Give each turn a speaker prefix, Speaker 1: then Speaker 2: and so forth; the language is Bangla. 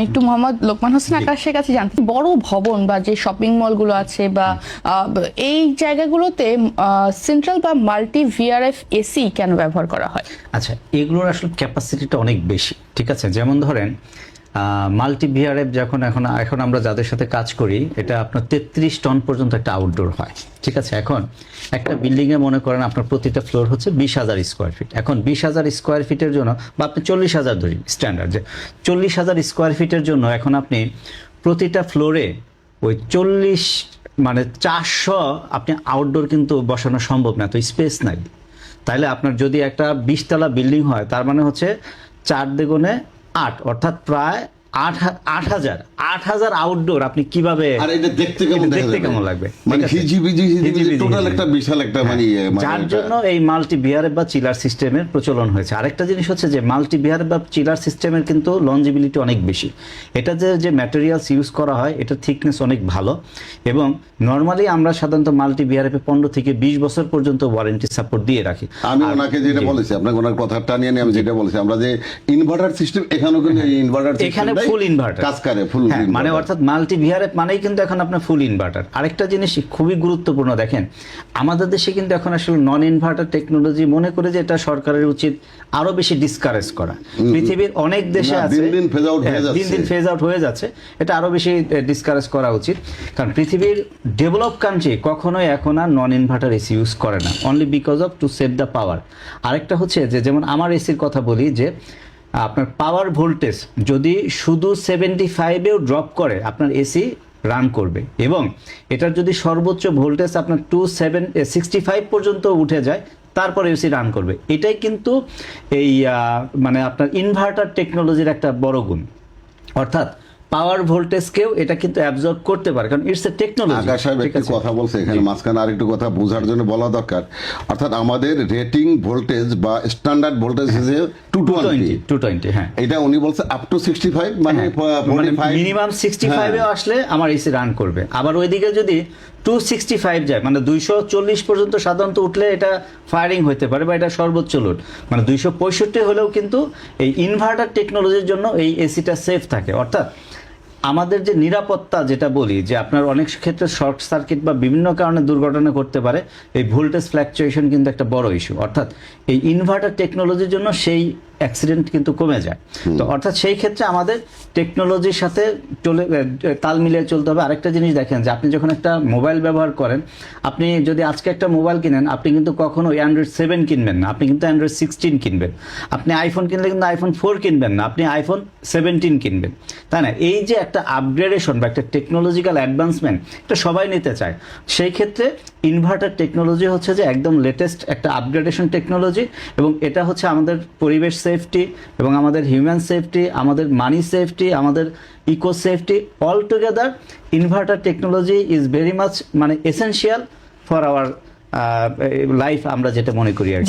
Speaker 1: একটু মোহাম্মদ লোকমান হোসেন আকাশের কাছে জানতে বড় ভবন বা যে শপিং মলগুলো আছে বা এই জায়গাগুলোতে সেন্ট্রাল বা মাল্টি ভিআরএফ এসি কেন ব্যবহার করা হয়?
Speaker 2: আচ্ছা, এগুলোর আসলে ক্যাপাসিটিটা অনেক বেশি, ঠিক আছে। যেমন ধরেন মাল্টি ভিআরএফ এখন আমরা যাদের সাথে কাজ করি, এটা আপনার 33 টন পর্যন্ত একটা আউটডোর হয়, ঠিক আছে। এখন একটা বিল্ডিংয়ে মনে করেন আপনার প্রতিটা ফ্লোর হচ্ছে 20,000 স্কোয়ার ফিট। এখন 20,000 স্কোয়ার ফিটের জন্য বা আপনি 40,000 ধরি স্ট্যান্ডার্ড, যে 40,000 স্কোয়ার ফিটের জন্য এখন আপনি প্রতিটা ফ্লোরে ওই 400 আপনি আউটডোর কিন্তু বসানো সম্ভব না, তো স্পেস নাই। তাইলে আপনার যদি একটা 20 তলা বিল্ডিং হয়, তার মানে হচ্ছে 4 দ্বিগুণে 8, অর্থাৎ প্রায় 8,000 আউটডোর আপনি কিভাবে,
Speaker 3: আর এটা দেখতে
Speaker 2: কেমন লাগবে,
Speaker 3: মানে টোটাল একটা বিশাল একটা
Speaker 2: যার জন্য এই মাল্টি ভিআরএফ বা চিলার সিস্টেমের প্রচলন হয়েছে। আরেকটা জিনিস হচ্ছে যে মাল্টি ভিআরএফ বা চিলার সিস্টেমের কিন্তু লঞ্জিবিলিটি অনেক বেশি। এটা যে ম্যাটেরিয়ালস ইউজ করা হয়, এটা থিকনেস অনেক ভালো, এবং নর্মালি আমরা সাধারণত মাল্টি ভিআরএফ 15 থেকে 20 বছর পর্যন্ত ওয়ারেন্টি সাপোর্ট দিয়ে রাখি।
Speaker 3: আমি ওনাকে যেটা বলেছি, আপনাকে ওনার কথাটা নিয়ে আমি যেটা বলেছি, আমরা যে ইনভার্টার সিস্টেম, এখানেও কিন্তু ইনভার্টার
Speaker 2: এখানে ফুল ইনভার্টার
Speaker 3: কাজ করে, ফুল
Speaker 2: মানে অর্থাৎ মাল্টি ভিআরএফ মানেই কিন্তু এখন আপনার ফুল ইনভার্টার। আরেকটা জিনিস খুবই গুরুত্বপূর্ণ, দেখেন আমাদের দেশে কিন্তু এখন আসলে নন ইনভার্টার টেকনোলজি মনে করে যে এটা সরকারের উচিত আরো বেশি ডিসকারেজ করা। পৃথিবীর অনেক দেশে আছে,
Speaker 3: দিন দিন
Speaker 2: ফেজ আউট হয়ে যাচ্ছে, এটা আরো বেশি ডিসকারেজ করা উচিত। কারণ পৃথিবীর ডেভেলপ কান্ট্রি কখনোই এখন আর নন ইনভার্টার এসি ইউজ করে না, only because of to save the power. আরেকটা হচ্ছে যে যেমন আমার এসির কথা বলি, যে আপনার পাওয়ার ভোল্টেজ যদি শুধু 75-এও ড্রপ করে আপনার এসি রান করবে, এবং এটার যদি সর্বোচ্চ ভোল্টেজ আপনার 65 পর্যন্ত উঠে যায়, তারপরে এসি রান করবে। এটাই কিন্তু এই মানে আপনার ইনভার্টার টেকনোলজির একটা বড় গুণ, অর্থাৎ পাওয়ার ভোল্টেজকেও এটা কিন্তু অ্যাবজর্ব করতে পারে, কারণ ইটস এ টেকনোলজি।
Speaker 3: আকাশ সাহেব একটু কথা বলছে এখানে, মাঝখানে আরেকটু কথা বোঝার জন্য বলা দরকার। অর্থাৎ আমাদের রেটিং ভোল্টেজ বা স্ট্যান্ডার্ড ভোল্টেজ হিসেবে 220, হ্যাঁ, এটা উনি বলছে আপ টু 65, মানে
Speaker 2: মিনিমাম 65 এ আসলে আমার এসি রান করবে। আবার ওইদিকে যদি 265 যায়, মানে 240 পর্যন্ত সাধারণত উঠলে এটা ফায়ারিং হতে পারে, বা এটা সর্বোচ্চ লোড, মানে 265 হলেও কিন্তু এই ইনভার্টার টেকনোলজির জন্য এই এসিটা সেফ থাকে। অর্থাৎ আমাদের যে নিরাপত্তা যেটা বলি, যে আপনার অনেক ক্ষেত্রে শর্ট সার্কিট বা বিভিন্ন কারণে দুর্ঘটনা করতে পারে, এই ভোল্টেজ ফ্ল্যাকচুয়েশন কিন্তু একটা বড় ইস্যু। অর্থাৎ এই ইনভার্টার টেকনোলজির জন্য সেই অ্যাক্সিডেন্ট কিন্তু কমে যায়। তো অর্থাৎ সেই ক্ষেত্রে আমাদের টেকনোলজির সাথে তাল মিলিয়ে চলতে হবে। আরেকটা জিনিস দেখেন, যে আপনি যখন একটা মোবাইল ব্যবহার করেন, আপনি যদি আজকে একটা মোবাইল কিনেন, আপনি কিন্তু কখনো অ্যান্ড্রয়েড 7 কিনবেন না, আপনি কিন্তু অ্যান্ড্রয়েড 16 কিনবেন। আপনি আইফোন কিনলে কিন্তু আইফোন 4 কিনবেন না, আপনি আইফোন 17 কিনবেন, তাই না? এই যে একটা আপগ্রেডেশন বা একটা টেকনোলজিক্যাল অ্যাডভান্সমেন্ট, এটা সবাই নিতে চায়। সেই ক্ষেত্রে ইনভার্টার টেকনোলজি হচ্ছে যে একদম লেটেস্ট একটা আপগ্রেডেশন টেকনোলজি, এবং এটা হচ্ছে আমাদের পরিবেশ সেফটি, এবং আমাদের হিউম্যান সেফটি, আমাদের মানি সেফটি, আমাদের eco safety, all together inverter technology is very much মানে এসেনশিয়াল ফর আওয়ার লাইফ, আমরা যেটা মনে করি আর কি।